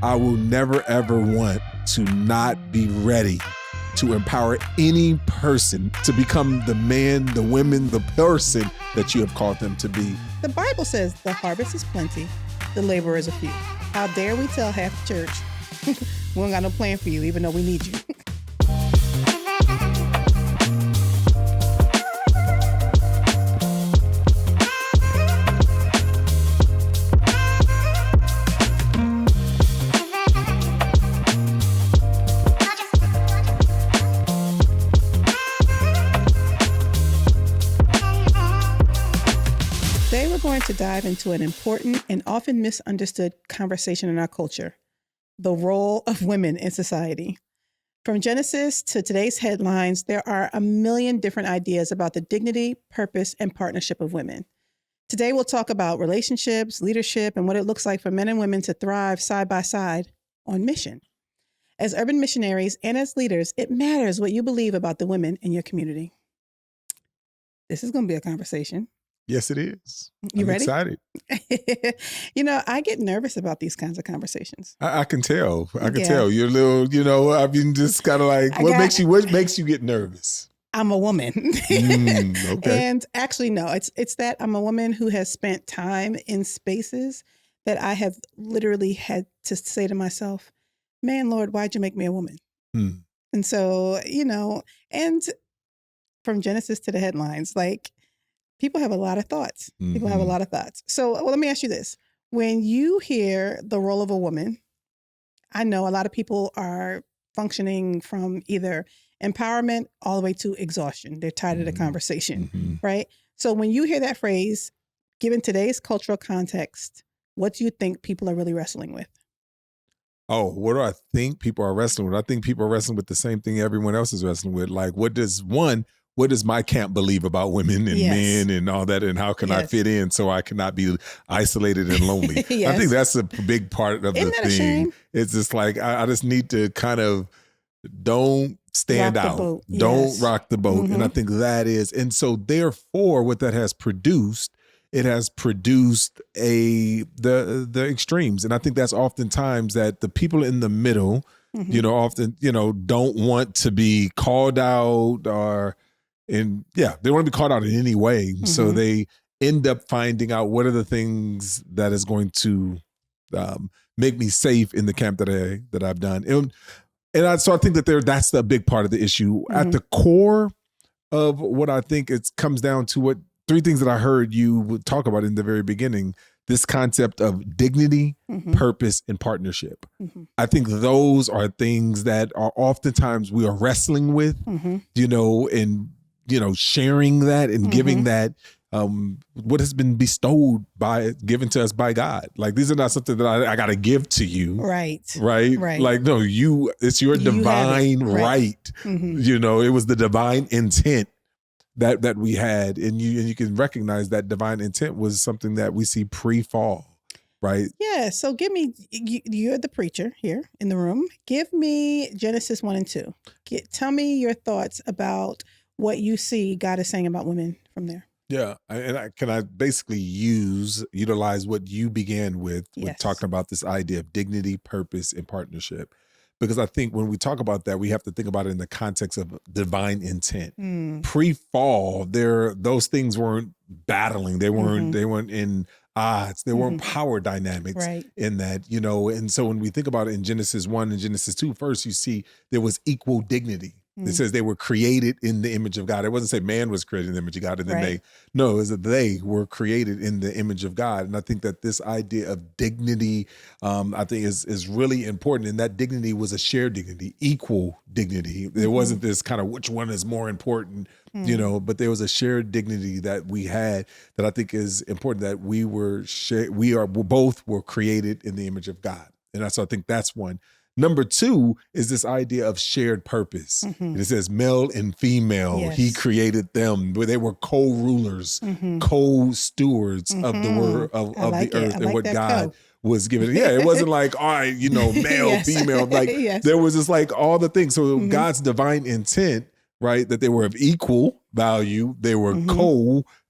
I will never, ever want to not be ready to empower any person to become the man, the women, the person that you have called them to be. The Bible says the harvest is plenty, the laborers are few. How dare we tell half the church, we don't got no plan for you, even though we need you. Today we're going to dive into an important and often misunderstood conversation in our culture, the role of women in society. From Genesis to today's headlines, there are a million different ideas about the dignity, purpose, and partnership of women. Today we'll talk about relationships, leadership, and what it looks like for men and women to thrive side by side on mission. As urban missionaries and as leaders, it matters what you believe about the women in your community. This is going to be a conversation. Yes, it is. You ready? Excited. I get nervous about these kinds of conversations. I can tell. I can tell. You're a little, I mean, just kind of like, what makes you get nervous? I'm a woman. Okay. And actually, no, it's that I'm a woman who has spent time in spaces that I have literally had to say to myself, man, Lord, why'd you make me a woman? And so, and from Genesis to the headlines, like, people have a lot of thoughts. People have a lot of thoughts. So let me ask you this. When you hear the role of a woman, I know a lot of people are functioning from either empowerment all the way to exhaustion. They're tired of the conversation, right? So when you hear that phrase, given today's cultural context, what do you think people are really wrestling with? Oh, what do I think people are wrestling with? I think people are wrestling with the same thing everyone else is wrestling with. Like, what does my camp believe about women and men and all that, and how can I fit in so I cannot be isolated and lonely? I think that's a big part of the thing. It's just like, I just need to kind of don't stand out. Don't rock the boat. And I think that is, and so therefore what that has produced, it has produced the extremes. And I think that's oftentimes that the people in the middle, often, don't want to be called out they want to be called out in any way. So they end up finding out what are the things that is going to make me safe in the camp that I've done. So I think that that's the big part of the issue. At the core of what I think it comes down to, three things that I heard you talk about in the very beginning, this concept of dignity, purpose, and partnership. I think those are things that are oftentimes we are wrestling with, and sharing that and giving that what has been given to us by God. Like, these are not something that I got to give to you. Right. Like, no, it's your divine right. It was the divine intent that we had. And you can recognize that divine intent was something that we see pre-fall. Right. Yeah. So you're the preacher here in the room. Give me Genesis 1 and 2. Tell me your thoughts about what you see God is saying about women from there. Yeah. Can I basically utilize what you began with talking about this idea of dignity, purpose, and partnership? Because I think when we talk about that, we have to think about it in the context of divine intent. Pre-fall, those things weren't battling. They weren't in odds. There weren't power dynamics in that, and so when we think about it in Genesis 1 and Genesis 2, first you see there was equal dignity. It says they were created in the image of God. It wasn't say man was created in the image of God and then it was that they were created in the image of God. And I think that this idea of dignity, I think is really important. And that dignity was a shared dignity, equal dignity. There wasn't this kind of which one is more important, but there was a shared dignity that we had that I think is important, that we both were created in the image of God. And so I think that's one. Number two is this idea of shared purpose. It says male and female, he created them, where they were co-rulers, co-stewards of the word of the earth and what God was given. Yeah, it wasn't like, all right, male, female. Like there was just like all the things. So God's divine intent, right, that they were of equal value, they were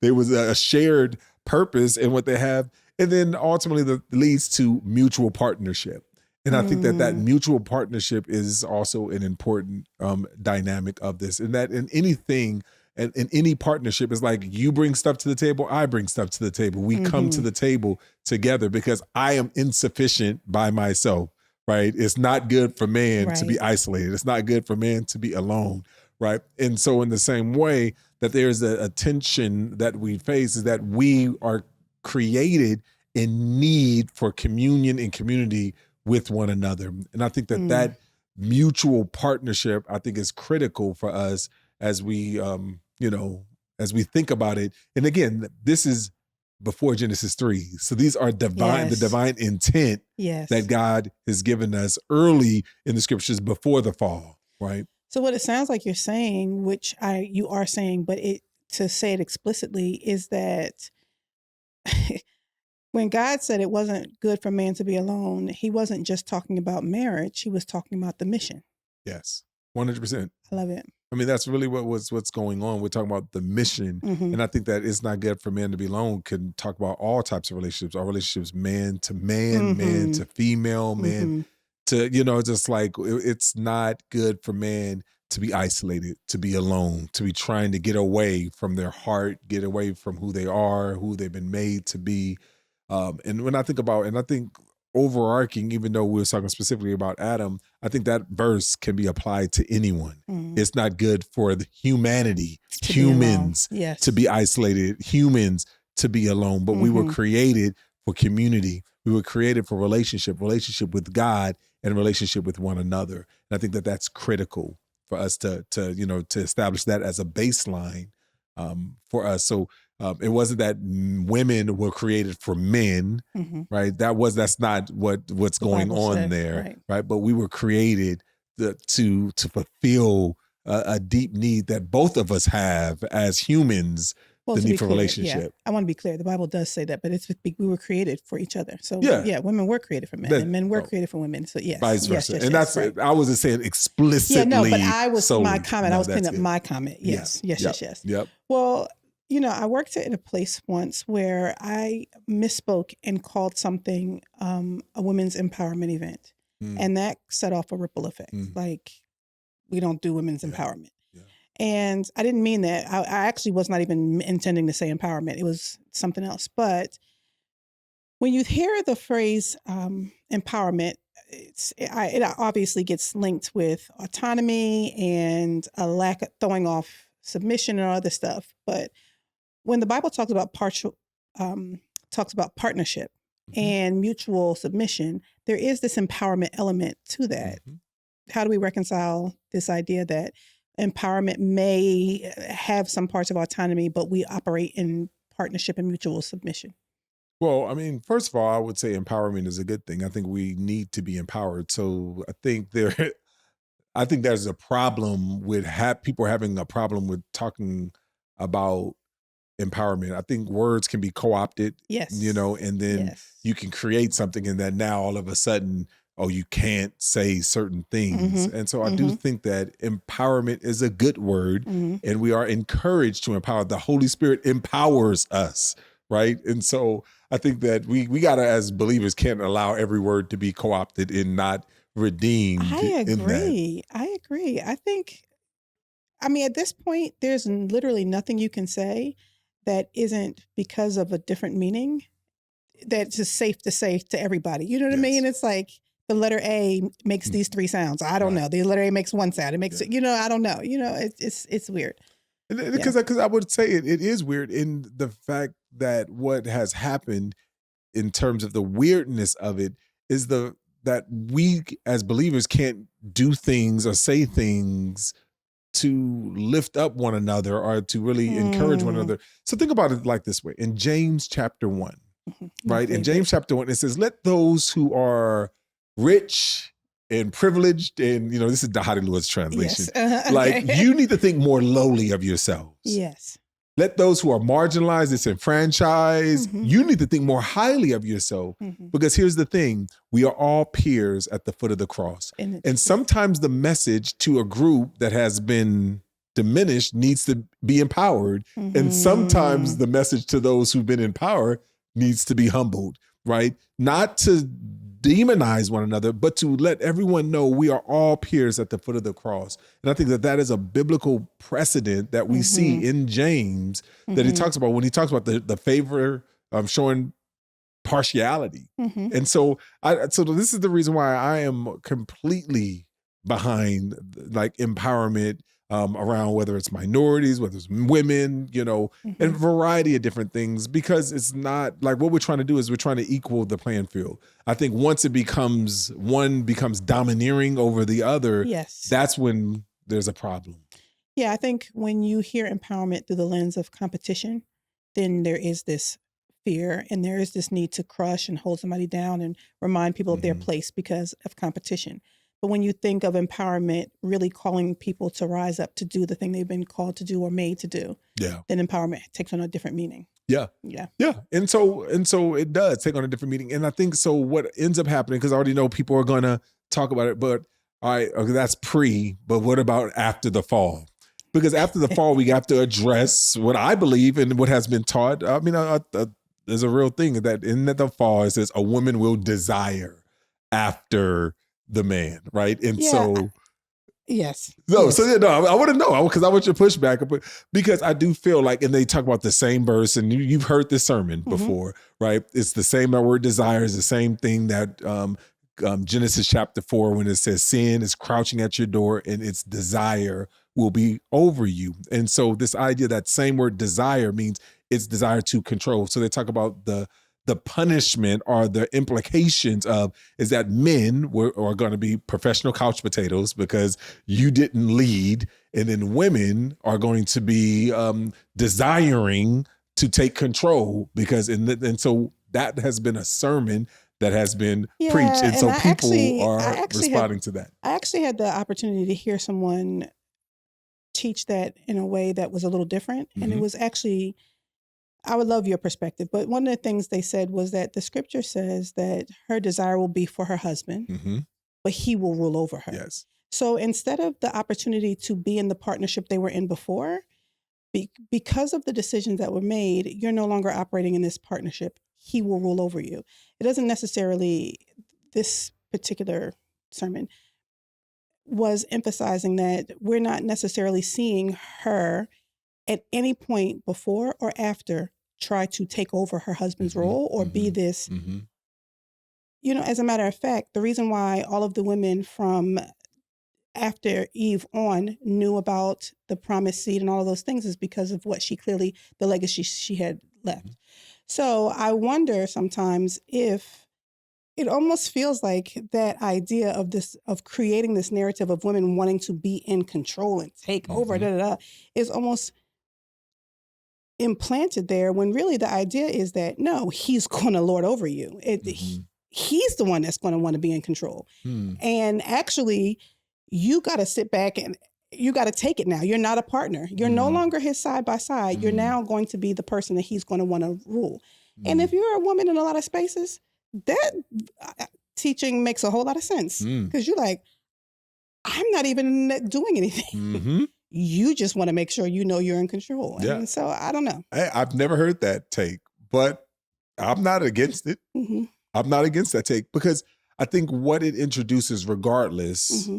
there was a shared purpose in what they have. And then ultimately that leads to mutual partnership. And I think that mutual partnership is also an important dynamic of this. And that in anything, and in any partnership, is like you bring stuff to the table, I bring stuff to the table. We come to the table together because I am insufficient by myself, right? It's not good for man to be isolated. It's not good for man to be alone, right? And so in the same way that there's a tension that we face is that we are created in need for communion and community with one another. And I think that mutual partnership, I think, is critical for us as we, as we think about it. And again, this is before Genesis 3. So these are the divine intent that God has given us early in the scriptures before the fall, right? So what it sounds like you're saying, which you are saying, but to say it explicitly, is that when God said it wasn't good for man to be alone, he wasn't just talking about marriage. He was talking about the mission. Yes, 100%. I love it. I mean, that's really what's going on. We're talking about the mission. And I think that it's not good for man to be alone. Can talk about all types of relationships, our relationships, man to man, man to female, man to, just like it's not good for man to be isolated, to be alone, to be trying to get away from their heart, get away from who they are, who they've been made to be. And when I think about, and I think overarching, even though we were talking specifically about Adam, I think that verse can be applied to anyone. It's not good for the humanity, humans to be isolated, humans to be alone, but we were created for community. We were created for relationship with God and relationship with one another. And I think that that's critical for us to establish that as a baseline for us. So it wasn't that women were created for men, right? That's not what's going on there, right? But we were created to fulfill a deep need that both of us have as humans. The need for relationship. I want to be clear. The Bible does say that, but we were created for each other. So women were created for men, and men were created for women. So yes, vice versa. And that's I wasn't saying explicitly. Yeah, no, but I was my comment. I was putting up my comment. Yes. Yep. Well, I worked at a place once where I misspoke and called something a women's empowerment event, and that set off a ripple effect. Like, we don't do women's empowerment. And I didn't mean that. I actually was not even intending to say empowerment. It was something else. But when you hear the phrase empowerment, it obviously gets linked with autonomy and a lack of throwing off submission and other stuff. But when the Bible talks about partnership and mutual submission, there is this empowerment element to that. How do we reconcile this idea that empowerment may have some parts of autonomy, but we operate in partnership and mutual submission? Well, I mean, first of all, I would say empowerment is a good thing. I think we need to be empowered. So I think there's a problem with people having a problem with talking about empowerment. I think words can be co-opted, and then you can create something, and then now all of a sudden, you can't say certain things. And so I do think that empowerment is a good word, and we are encouraged to empower. The Holy Spirit empowers us, right? And so I think that we gotta, as believers, can't allow every word to be co-opted and not redeemed. I agree. I think, at this point, there's literally nothing you can say that isn't because of a different meaning that's just safe to say to everybody. You know what I mean? It's like, the letter A makes these three sounds. I don't know. The letter A makes one sound. It makes, I don't know. It's weird. Because I would say it is weird in the fact that what has happened in terms of the weirdness of it is that we as believers can't do things or say things to lift up one another or to really encourage one another. So think about it like this way. In James chapter 1, right? In James chapter 1, it says, let those who are rich and privileged, and this is the Dhati Lewis translation. Like, you need to think more lowly of yourselves. Yes. Let those who are marginalized, disenfranchised, you need to think more highly of yourself. Because here's the thing, we are all peers at the foot of the cross. And sometimes the message to a group that has been diminished needs to be empowered. And sometimes the message to those who've been in power needs to be humbled, right? Not to demonize one another, but to let everyone know we are all peers at the foot of the cross. And I think that that is a biblical precedent that we see in James that he talks about when he talks about the favor showing partiality. And so this is the reason why I am completely behind like empowerment around whether it's minorities, whether it's women, and a variety of different things, because it's not like what we're trying to do is we're trying to equal the playing field. I think once one becomes domineering over the other, that's when there's a problem. Yeah, I think when you hear empowerment through the lens of competition, then there is this fear and there is this need to crush and hold somebody down and remind people of their place because of competition. But when you think of empowerment really calling people to rise up to do the thing they've been called to do or made to do, then empowerment takes on a different meaning. Yeah. And so it does take on a different meaning. And I think so what ends up happening, because I already know people are going to talk about it, but all right, okay, that's but what about after the fall? Because after the fall, we have to address what I believe and what has been taught. I mean, there's a real thing that in the fall, it says a woman will desire after the man, right? And yes. I want to know because I want your pushback, but because I do feel like, and they talk about the same verse, and you've heard this sermon before, right? It's the same. That word desire is the same thing that Genesis chapter 4 when it says sin is crouching at your door and its desire will be over you. And so this idea that same word desire means it's desire to control. So they talk about the punishment or the implications of is that men are going to be professional couch potatoes because you didn't lead, and then women are going to be desiring to take control because and so that has been a sermon that has been preached, and so people are responding to that. I actually had the opportunity to hear someone teach that in a way that was a little different, and it was actually. I would love your perspective, but one of the things they said was that the scripture says that her desire will be for her husband, but he will rule over her. Yes. So instead of the opportunity to be in the partnership they were in before, because of the decisions that were made, you're no longer operating in this partnership. He will rule over you. It doesn't necessarily, this particular sermon was emphasizing that we're not necessarily seeing her at any point before or after try to take over her husband's role or be this, as a matter of fact, the reason why all of the women from after Eve on knew about the promised seed and all of those things is because of what the legacy she had left. So I wonder sometimes if it almost feels like that idea of creating this narrative of women wanting to be in control and take over, is almost implanted there when really the idea is that no, he's going to lord over you. He's the one that's going to want to be in control. And actually, you got to sit back and you got to take it now. You're not a partner. You're no longer his side by side. You're now going to be the person that he's going to want to rule. And if you're a woman in a lot of spaces, that teaching makes a whole lot of sense because you're like, I'm not even doing anything. You just want to make sure you're in control. And so I don't know. I've never heard that take, but I'm not against it. I'm not against that take because I think what it introduces regardless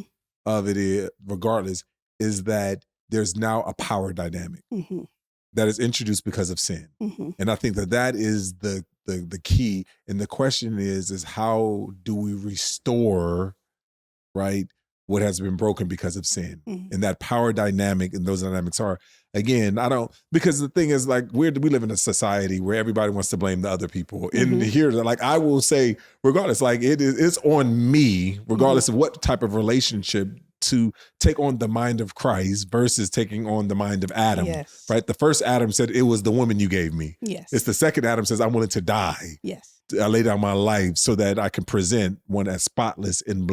is that there's now a power dynamic that is introduced because of sin. And I think that is the key. And the question is how do we restore, right, what has been broken because of sin? And that power dynamic and those dynamics are, again, because the thing is like, we live in a society where everybody wants to blame the other people. And here, like I will say, regardless, like it's on me, regardless of what type of relationship, to take on the mind of Christ versus taking on the mind of Adam, right? The first Adam said, it was the woman you gave me. It's the second Adam says, I'm willing to die. I lay down my life so that I can present one as spotless and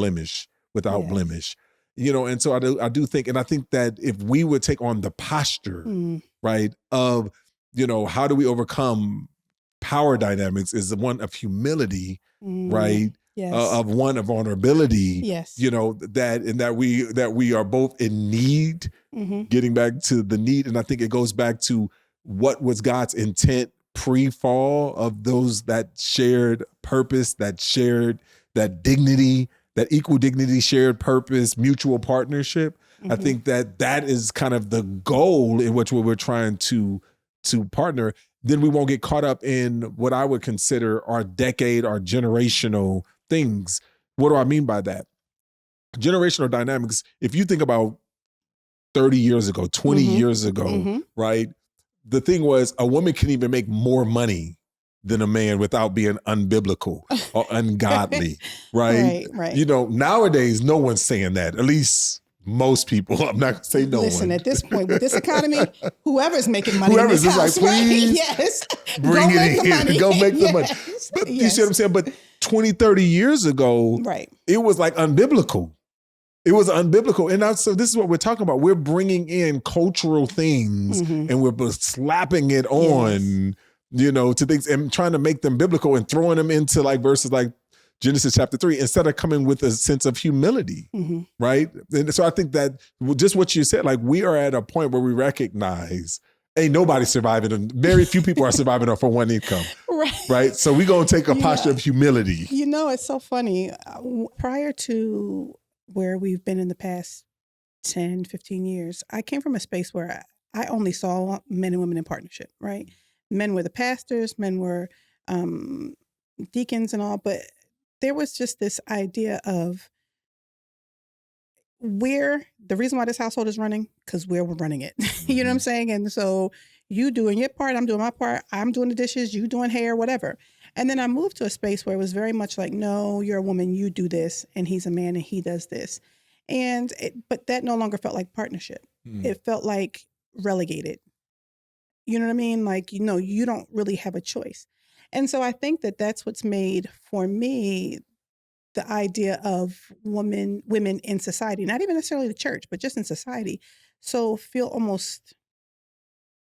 without blemish. And so I do think, and I think that if we would take on the posture, right, of, how do we overcome power dynamics is the one of humility, right? Of one of vulnerability, that we are both in need, getting back to the need. And I think it goes back to what was God's intent pre-fall of that shared purpose, that that dignity, that equal dignity, shared purpose, mutual partnership. I think that is kind of the goal in which we're trying to partner. Then we won't get caught up in what I would consider our decade, our generational things. What do I mean by that? Generational dynamics, if you think about 30 years ago, 20 years ago, right? The thing was a woman can even make more money than a man without being unbiblical or ungodly, right? Right. You know, nowadays, no one's saying that, at least most people. I'm not going to say no one. Listen, at this point, with this economy, whoever's making money in this house, like, please, right? Yes. Bring it in. Go make the money. But you see what I'm saying? But 20, 30 years ago, right, it was like unbiblical. It was unbiblical. And so this is what we're talking about. We're bringing in cultural things and we're slapping it on, you know, to things and trying to make them biblical and throwing them into like verses like Genesis chapter 3 instead of coming with a sense of humility, right? And so I think that just what you said, like we are at a point where we recognize ain't nobody surviving. And very few people are surviving off of one income, right? So we're going to take a posture of humility. You know, it's so funny. Prior to where we've been in the past 10, 15 years, I came from a space where I only saw men and women in partnership, right? Men were the pastors, men were deacons and all, but there was just this idea of the reason why this household is running, because we're running it. You know what I'm saying? And so you doing your part, I'm doing my part, I'm doing the dishes, you doing hair, whatever. And then I moved to a space where it was very much like, no, you're a woman, you do this, and he's a man and he does this. But that no longer felt like partnership. It felt like relegated. You know what I mean? Like, you know, you don't really have a choice. And so I think that that's what's made, for me, the idea of women in society, not even necessarily the church, but just in society, so feel almost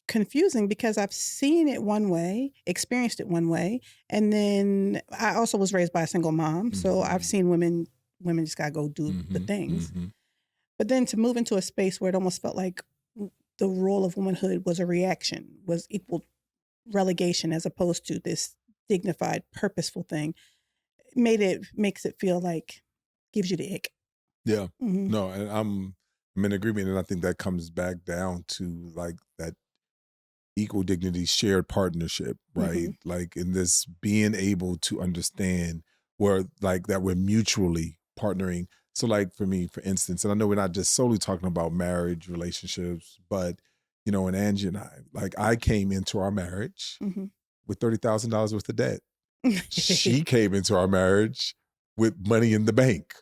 confusing because I've seen it one way, experienced it one way, and then I also was raised by a single mom, so I've seen women just gotta go do the things. But then to move into a space where it almost felt like the role of womanhood was a reaction, was equal relegation as opposed to this dignified, purposeful thing, makes it feel like, gives you the ick. Yeah. No, and I'm in agreement, and I think that comes back down to like that equal dignity, shared partnership, right? Like in this being able to understand where like that we're mutually partnering. So like for me, for instance, and I know we're not just solely talking about marriage relationships, but you know, and Angie and I came into our marriage with $30,000 worth of debt. She came into our marriage with money in the bank,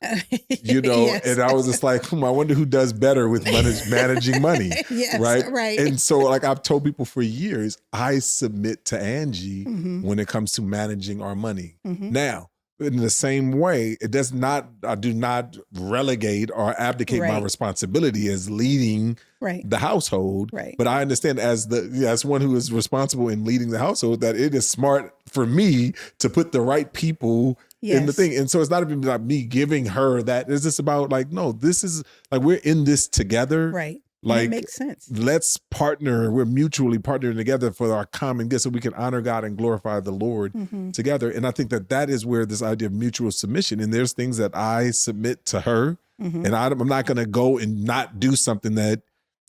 you know, and I was just like, I wonder who does better with managing money, right? And so like I've told people for years, I submit to Angie when it comes to managing our money. Now, in the same way, I do not relegate or abdicate my responsibility as leading the household. But I understand as one who is responsible in leading the household that it is smart for me to put the right people in the thing. And so it's not even about me giving her that. It's just about like, no, this is like, we're in this together. Right. Like, it makes sense. Let's partner. We're mutually partnering together for our common good so we can honor God and glorify the Lord together. And I think that is where this idea of mutual submission, and there's things that I submit to her, and I'm not going to go and not do something that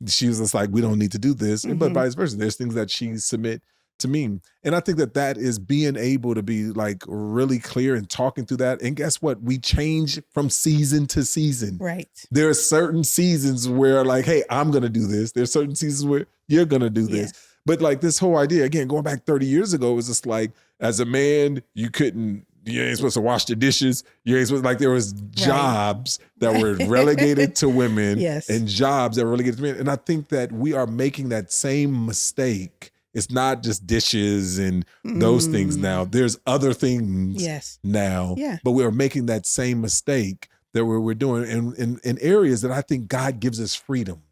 she was just like, we don't need to do this, but vice versa. There's things that she submit to me. And I think that is being able to be like really clear and talking through that. And guess what? We change from season to season. Right. There are certain seasons where like, hey, I'm going to do this. There's certain seasons where you're going to do this. But like this whole idea, again, going back 30 years ago, was just like, as a man, you ain't supposed to wash the dishes. You ain't supposed, like there was jobs that were relegated to women and jobs that were relegated to men. And I think that we are making that same mistake. It's not just dishes and those things now. There's other things now, but we're making that same mistake that we're doing in areas that I think God gives us freedom,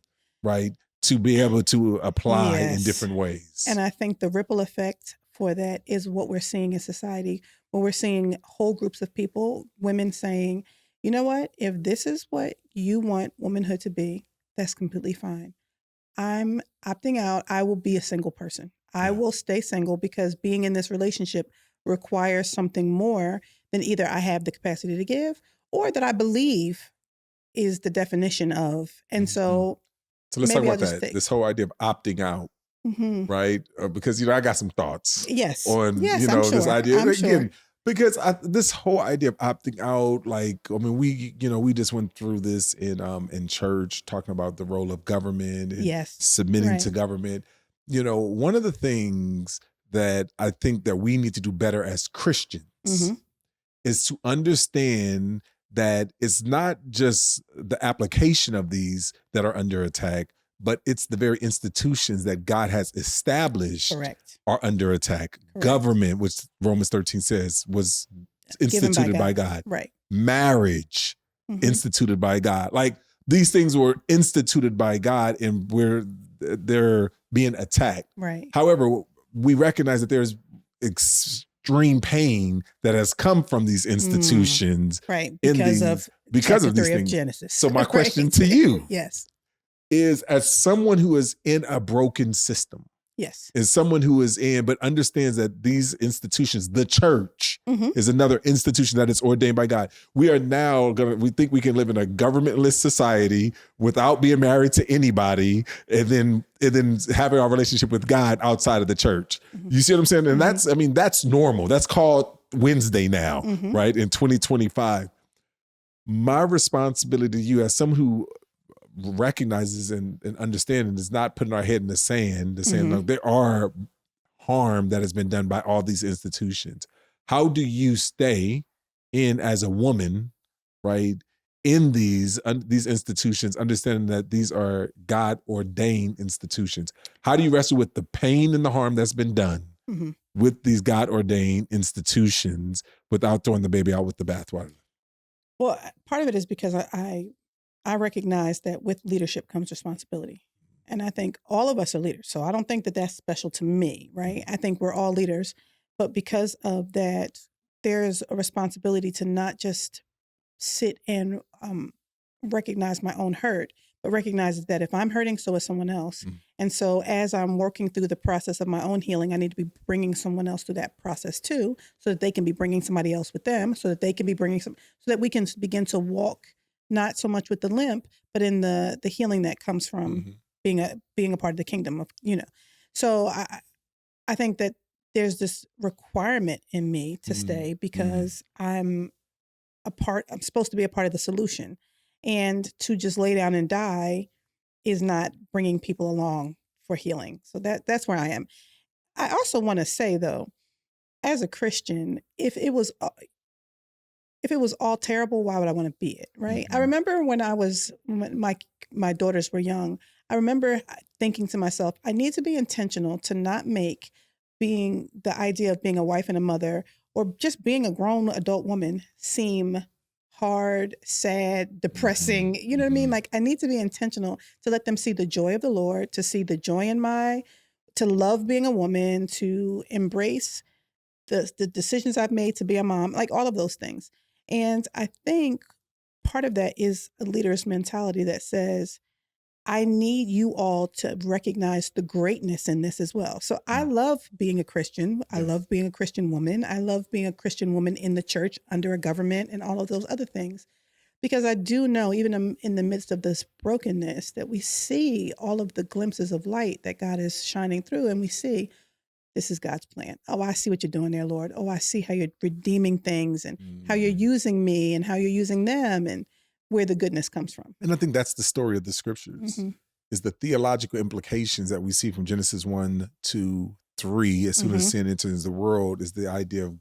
right, to be able to apply in different ways. And I think the ripple effect for that is what we're seeing in society, where we're seeing whole groups of people, women saying, you know what, if this is what you want womanhood to be, that's completely fine. I'm opting out. I will be a single person. I will stay single because being in this relationship requires something more then either I have the capacity to give or that I believe is the definition of. And so let's talk about that. This whole idea of opting out, right? Because, I got some thoughts on, I'm sure. this idea. I'm Again, sure. because this whole idea of opting out, we just went through this in church, talking about the role of government and submitting to government. One of the things that I think that we need to do better as Christians is to understand that it's not just the application of these that are under attack, but it's the very institutions that God has established are under attack. Government, which Romans 13 says, was instituted by God. Right. Marriage, instituted by God. Like, these things were instituted by God, and they're being attacked. Right. However, we recognize that there's extreme pain that has come from these institutions. Right. Because of these things. Genesis. So my question to you is, as someone who is in a broken system, is someone who is but understands that these institutions, the church is another institution that is ordained by God. We are now we think we can live in a governmentless society without being married to anybody, and then having our relationship with God outside of the church. You see what I'm saying? And that's normal. That's called Wednesday now, right? In 2025. My responsibility to you as someone who recognizes and understanding is not putting our head in the sand, saying, look, there are harm that has been done by all these institutions. How do you stay in as a woman, right, in these institutions, understanding that these are God-ordained institutions? How do you wrestle with the pain and the harm that's been done with these God-ordained institutions without throwing the baby out with the bathwater? Well, part of it is because I recognize that with leadership comes responsibility. And I think all of us are leaders. So I don't think that that's special to me, right? I think we're all leaders. But because of that, there's a responsibility to not just sit and recognize my own hurt, but recognize that if I'm hurting, so is someone else. And so as I'm working through the process of my own healing, I need to be bringing someone else through that process too, so that they can be bringing somebody else with them, so that they can be bringing so that we can begin to walk not so much with the limp, but in the healing that comes from being a part of the kingdom of, So I think that there's this requirement in me to stay because I'm supposed to be a part of the solution. And to just lay down and die is not bringing people along for healing. So that's where I am. I also want to say, though, as a Christian, if it was all terrible, why would I want to be it, right? I remember when my daughters were young, I remember thinking to myself, I need to be intentional to not make being the idea of being a wife and a mother or just being a grown adult woman seem hard, sad, depressing. You know what I mean? Like, I need to be intentional to let them see the joy of the Lord, to see the joy to love being a woman, to embrace the decisions I've made to be a mom, like all of those things. And I think part of that is a leader's mentality that says, I need you all to recognize the greatness in this as well. So I love being a Christian. I love being a Christian woman. I love being a Christian woman in the church under a government and all of those other things. Because I do know, even in the midst of this brokenness, that we see all of the glimpses of light that God is shining through, and we see this is God's plan. Oh, I see what you're doing there, Lord. Oh, I see how you're redeeming things and how you're using me and how you're using them and where the goodness comes from. And I think that's the story of the scriptures, is the theological implications that we see from Genesis 1, 2, 3, as soon as sin enters the world, is the idea of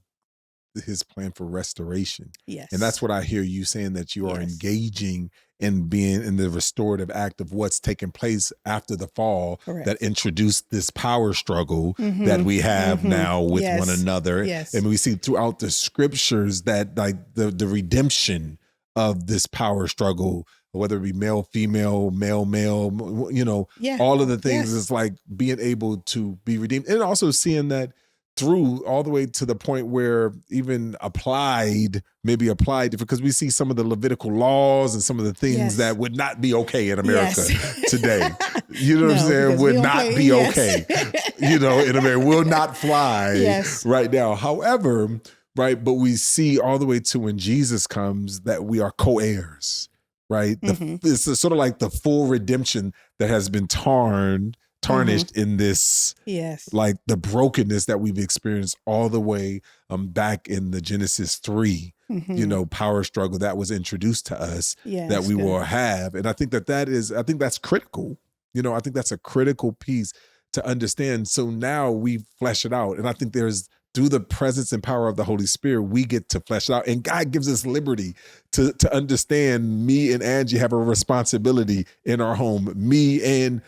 his plan for restoration. Yes. And that's what I hear you saying, that you are engaging in being in the restorative act of what's taken place after the fall. Correct. That introduced this power struggle that we have now with one another. Yes. And we see throughout the scriptures that, like, the redemption of this power struggle, whether it be male, female, male, all of the things, is like being able to be redeemed. And also seeing that through all the way to the point where even maybe applied, because we see some of the Levitical laws and some of the things that would not be okay in America today. You know what I'm saying? Would not be okay. In America, will not fly right now. However, right? But we see all the way to when Jesus comes that we are co-heirs, right? It's sort of like the full redemption that has been tarnished in this, like the brokenness that we've experienced all the way back in the Genesis 3, power struggle that was introduced to us that we will have. And I think I think that's critical. I think that's a critical piece to understand. So now we flesh it out. And I think through the presence and power of the Holy Spirit, we get to flesh it out. And God gives us liberty to understand me and Angie have a responsibility in our home. Me and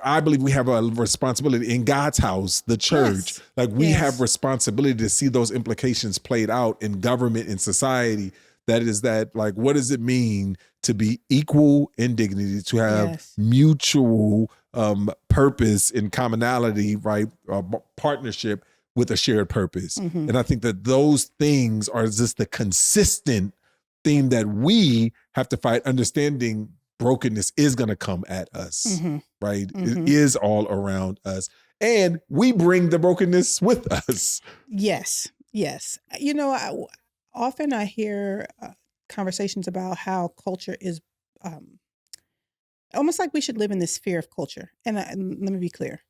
I believe we have a responsibility in God's house, the church. We have responsibility to see those implications played out in government and society. What does it mean to be equal in dignity, to have mutual purpose and commonality, right? Partnership with a shared purpose. And I think that those things are just the consistent theme that we have to fight, understanding brokenness is going to come at us, right? It is all around us. And we bring the brokenness with us. Yes. Often I hear conversations about how culture is almost like we should live in this fear of culture. And let me be clear.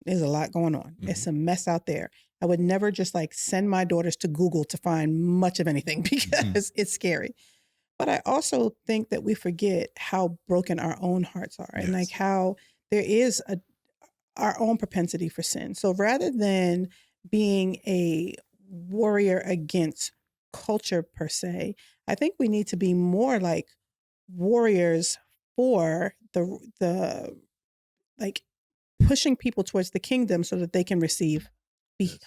There's a lot going on. It's a mess out there. I would never just send my daughters to Google to find much of anything because it's scary. But I also think that we forget how broken our own hearts are and how there is our own propensity for sin. So rather than being a warrior against culture per se, I think we need to be more like warriors for the pushing people towards the kingdom so that they can be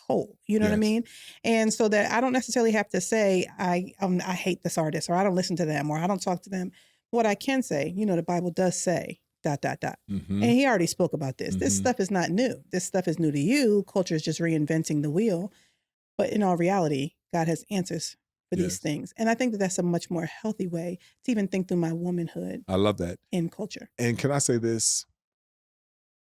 whole. You know what I mean? And so that I don't necessarily have to say, I hate this artist, or I don't listen to them, or I don't talk to them. What I can say, the Bible does say ... And he already spoke about this. This stuff is not new. This stuff is new to you. Culture is just reinventing the wheel. But in all reality, God has answers for these things. And I think that that's a much more healthy way to even think through my womanhood. I love that. In culture. And can I say this?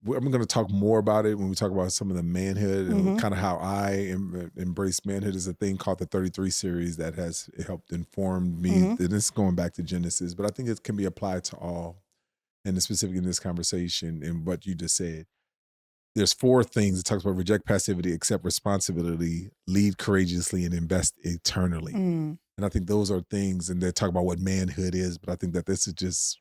I'm going to talk more about it when we talk about some of the manhood and kind of how I embrace manhood. Is a thing called the 33 series that has helped inform me. And it's going back to Genesis, but I think it can be applied to all, and specifically in this conversation and what you just said. There's 4 things. It talks about reject passivity, accept responsibility, lead courageously, and invest eternally. And I think those are things, and they talk about what manhood is, but I think that this is just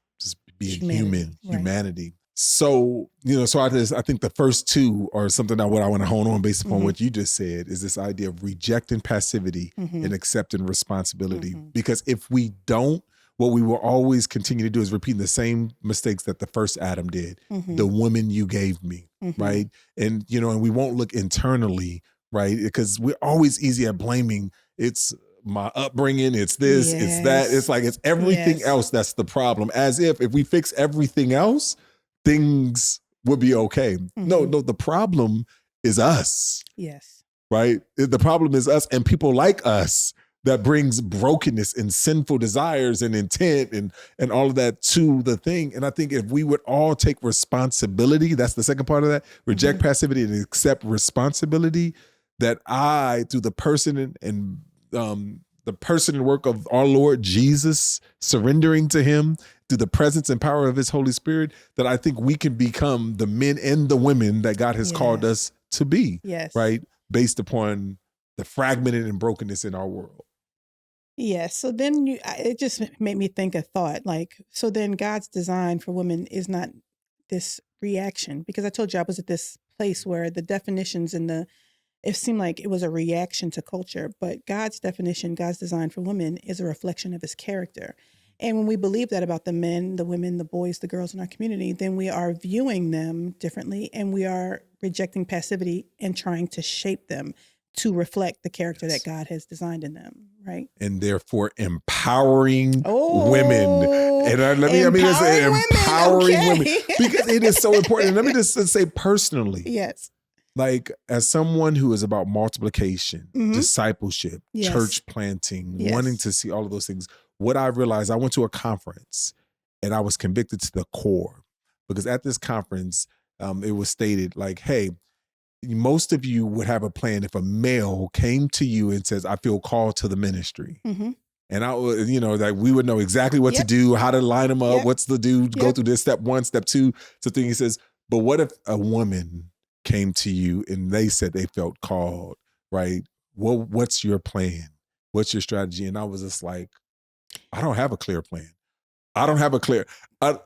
being humanity. So, I think the first 2 are something that what I want to hone on based upon what you just said is this idea of rejecting passivity and accepting responsibility. Because if we don't, what we will always continue to do is repeat the same mistakes that the first Adam did. The woman you gave me, right? And, and we won't look internally, right? Because we're always easy at blaming. It's my upbringing, it's this, it's that. It's everything else that's the problem. As if we fix everything else, things would be okay. No, the problem is us. Yes. Right? The problem is us and people like us that brings brokenness and sinful desires and intent and all of that to the thing. And I think if we would all take responsibility, that's the second part of that, reject passivity and accept responsibility, that through the person and the person and work of our Lord Jesus, surrendering to him, through the presence and power of his Holy Spirit, that I think we can become the men and the women that God has called us to be, right? Based upon the fragmented and brokenness in our world. Yes. So then it just made me think a thought, so then God's design for women is not this reaction, because I told you I was at this place where the definitions it seemed like it was a reaction to culture, but God's definition, God's design for women is a reflection of his character. And when we believe that about the men, the women, the boys, the girls in our community, then we are viewing them differently, and we are rejecting passivity and trying to shape them to reflect the character that God has designed in them, right? And therefore empowering women. And it's empowering women. Because it is so important. And let me just say personally. Yes. As someone who is about multiplication, discipleship, church planting, wanting to see all of those things, what I realized, I went to a conference and I was convicted to the core, because at this conference, it was stated hey, most of you would have a plan if a male came to you and says, I feel called to the ministry. Mm-hmm. And I, that we would know exactly what to do, how to line them up, what's to do, go through this step 1, step 2. So thing he says, but what if a woman came to you and they said they felt called, right? Well, what's your plan? What's your strategy? And I was just like, I don't have a clear plan. I don't have a clear, I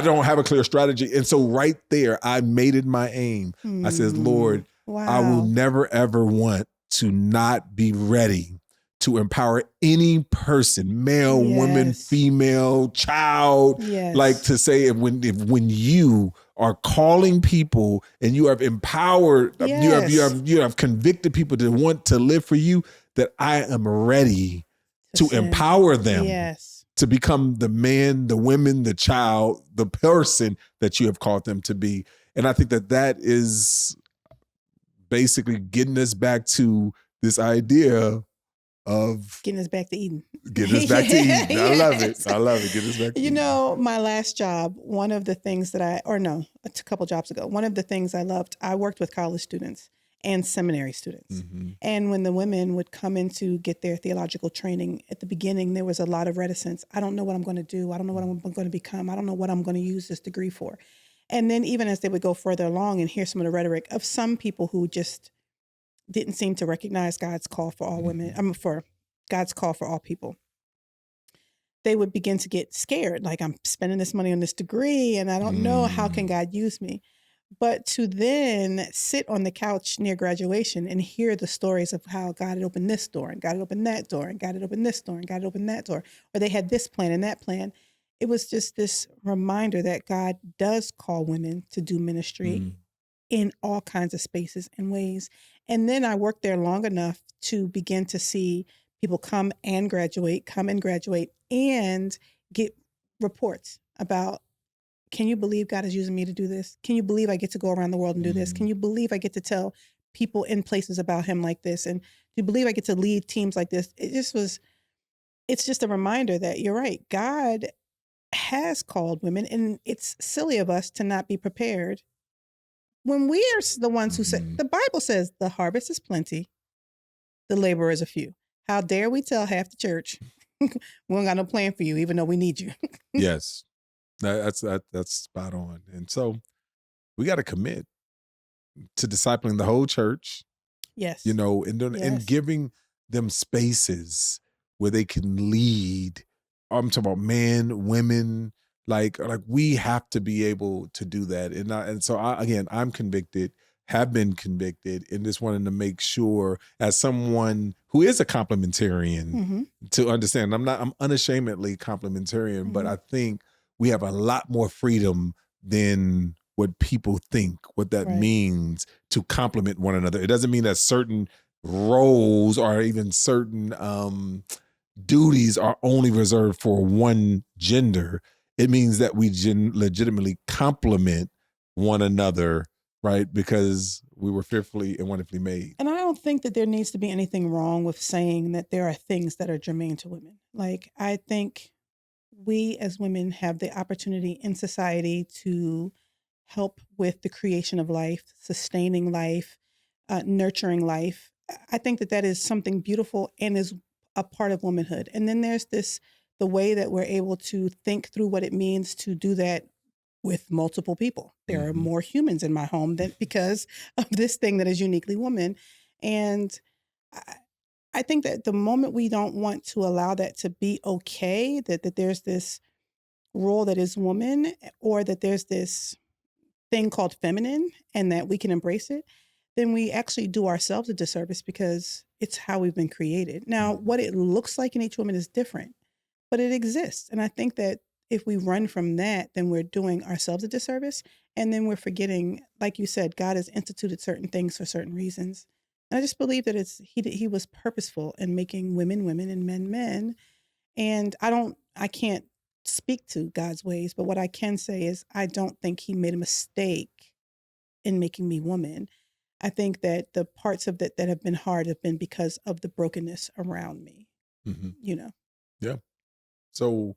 don't have a clear strategy. And so right there, I made it my aim. I says, Lord, I will never, ever want to not be ready to empower any person, male, woman, female, child, like to say if when you are calling people and you have empowered, you have convicted people to want to live for you, that I am ready to empower them to become the man, the women, the child, the person that you have called them to be. And I think that is basically getting us back to this idea of getting us back to Eden. Getting us back to Eden. I love it. I love it. Get us back to Eden. My last job, one of the things that a couple jobs ago, one of the things I loved, I worked with college students and seminary students. Mm-hmm. And when the women would come in to get their theological training, at the beginning, there was a lot of reticence. I don't know what I'm going to do. I don't know what I'm going to become. I don't know what I'm going to use this degree for. And then even as they would go further along and hear some of the rhetoric of some people who just didn't seem to recognize God's call for all women, for God's call for all people, they would begin to get scared. Like, I'm spending this money on this degree and I don't know, how can God use me? But to then sit on the couch near graduation and hear the stories of how God had opened this door and God had opened that door and God had opened this door and God had opened that door, or they had this plan and that plan. It was just this reminder that God does call women to do ministry in all kinds of spaces and ways. And then I worked there long enough to begin to see people come and graduate and get reports about, can you believe God is using me to do this? Can you believe I get to go around the world and do this? Can you believe I get to tell people in places about him like this? And do you believe I get to lead teams like this? It's just a reminder that you're right. God has called women, and it's silly of us to not be prepared when we are the ones who say, the Bible says the harvest is plenty, the laborers are few. How dare we tell half the church, we don't got no plan for you, even though we need you. Yes. That's spot on. And so we got to commit to discipling the whole church. Yes. And giving them spaces where they can lead. I'm talking about men, women, like we have to be able to do that. And so I'm convicted, have been convicted, and just wanting to make sure, as someone who is a complementarian, to understand, I'm unashamedly complementarian, but I think we have a lot more freedom than what people think, what that means to complement one another. It doesn't mean that certain roles or even certain duties are only reserved for one gender. It means that we legitimately complement one another, right? Because we were fearfully and wonderfully made. And I don't think that there needs to be anything wrong with saying that there are things that are germane to women. Like, I think we as women have the opportunity in society to help with the creation of life, sustaining life, nurturing life. I think that is something beautiful and is a part of womanhood. And then there's the way that we're able to think through what it means to do that with multiple people. There are more humans in my home because of this thing that is uniquely woman. And I think that the moment we don't want to allow that to be okay, that there's this role that is woman, or that there's this thing called feminine, and that we can embrace it, then we actually do ourselves a disservice, because it's how we've been created. Now, what it looks like in each woman is different, but it exists. And I think that if we run from that, then we're doing ourselves a disservice. And then we're forgetting, like you said, God has instituted certain things for certain reasons. And I just believe that he was purposeful in making women women and men men. And I can't speak to God's ways, but what I can say is I don't think he made a mistake in making me woman. I think that the parts of that have been hard have been because of the brokenness around me. Yeah. So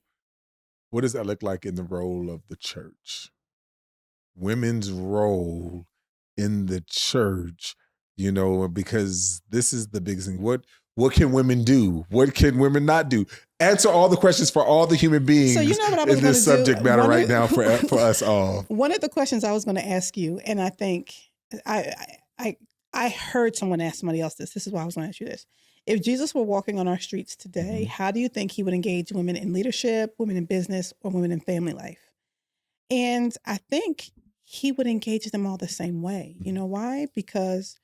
what does that look like in the role of the church? Women's role in the church, because this is the biggest thing. What can women do? What can women not do? Answer all the questions for all the human beings So you know what I was in this subject do? matter right now for us all. One of the questions I was going to ask you, and I think I heard someone ask somebody else this. This is why I was going to ask you this. If Jesus were walking on our streets today, how do you think he would engage women in leadership, women in business, or women in family life? And I think he would engage them all the same way. You know why? Because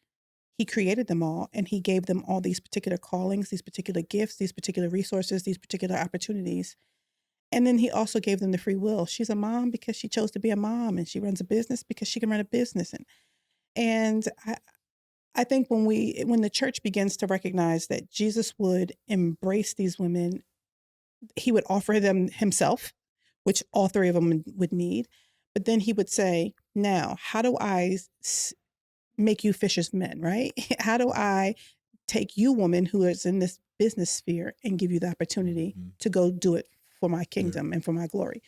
he created them all and he gave them all these particular callings, these particular gifts, these particular resources, these particular opportunities. And then he also gave them the free will. She's a mom because she chose to be a mom, and she runs a business because she can run a business. And I think when the church begins to recognize that Jesus would embrace these women, he would offer them himself, which all three of them would need. But then he would say, now, how do I make you fishers of men, right? How do I take you, woman, who is in this business sphere, and give you the opportunity to go do it for my kingdom and for my glory?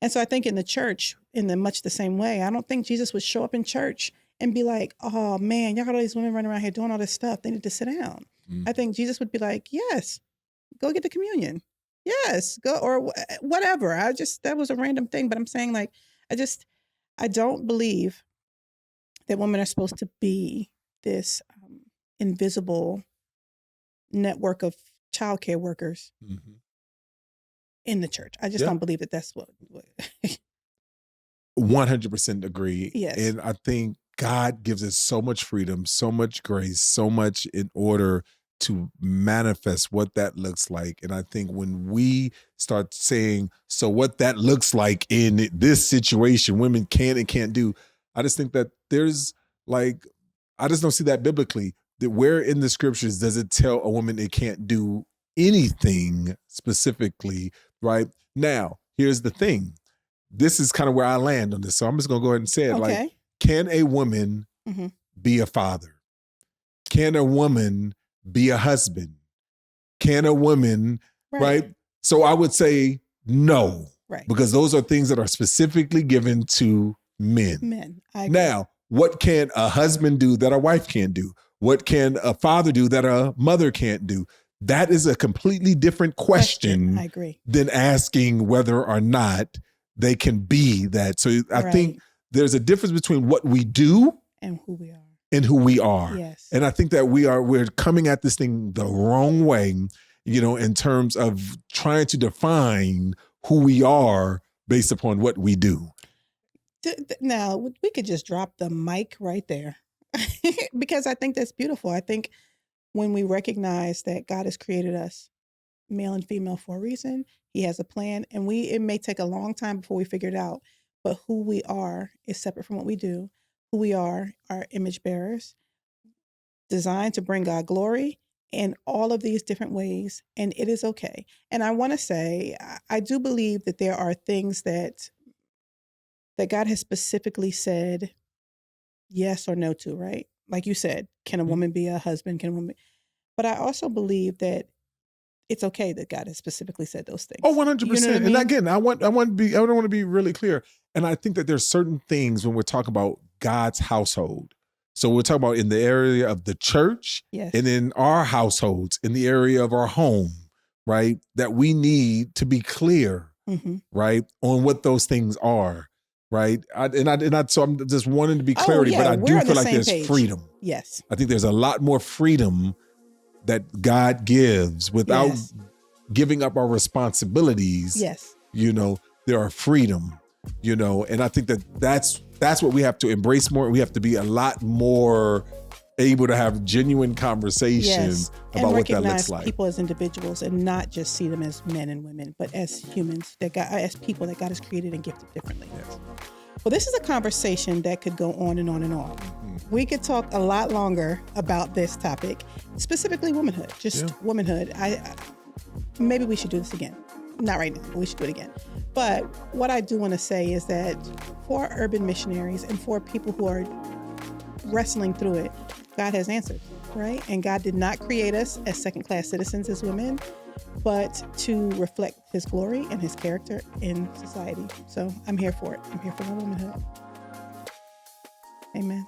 And so I think in the church, in much the same way, I don't think Jesus would show up in church and be like, oh man, y'all got all these women running around here doing all this stuff. They need to sit down. I think Jesus would be like, yes, go get the communion. Yes, go, or whatever. That was a random thing, but I'm saying, like, I don't believe that women are supposed to be this invisible network of childcare workers in the church. I just don't believe that that's what 100% agree. Yes. And I think God gives us so much freedom, so much grace, so much in order to manifest what that looks like. And I think when we start saying, so what that looks like in this situation, women can and can't do, I just think that there's I just don't see that biblically. That where in the scriptures does it tell a woman it can't do anything specifically, right? Now, here's the thing. This is kind of where I land on this. So I'm just going to go ahead and say it. Okay. Like, can a woman be a father? Can a woman be a husband? Can a woman, right? So I would say no. Right. Because those are things that are specifically given to men. I agree. Now, what can a husband do that a wife can't do? What can a father do that a mother can't do? That is a completely different question. I agree. Than asking whether or not they can be that. So I think there's a difference between what we do and who we are. Yes. And I think that we're coming at this thing the wrong way, in terms of trying to define who we are based upon what we do. Now, we could just drop the mic right there because I think that's beautiful. I think when we recognize that God has created us male and female for a reason, he has a plan, and it may take a long time before we figure it out, but who we are is separate from what we do. Who we are image bearers, designed to bring God glory in all of these different ways, and it is okay. And I want to say, I do believe that there are things that God has specifically said yes or no to, right? Like you said, can a woman be a husband? Can a woman? But I also believe that it's okay that God has specifically said those things. Oh, 100%. You know what I mean? And again, I want to be really clear. And I think that there's certain things when we're talking about God's household. So we're talking about in the area of the church and in our households, in the area of our home, right? That we need to be clear, right, on what those things are, right? So I'm just wanting to be clarity, but I do feel like there's freedom. Yes. I think there's a lot more freedom that God gives without giving up our responsibilities. Yes. There are freedom, and I think that's what we have to embrace more. We have to be a lot more able to have genuine conversations about what that looks like. People as individuals and not just see them as men and women, but as humans, as people that God has created and gifted differently. Yes. Well, this is a conversation that could go on and on and on. We could talk a lot longer about this topic, specifically womanhood, womanhood. Maybe we should do this again. Not right now, but we should do it again. But what I do want to say is that for urban missionaries and for people who are wrestling through it, God has answered, right? And God did not create us as second-class citizens as women, but to reflect his glory and his character in society. So I'm here for it. I'm here for the womanhood. Amen.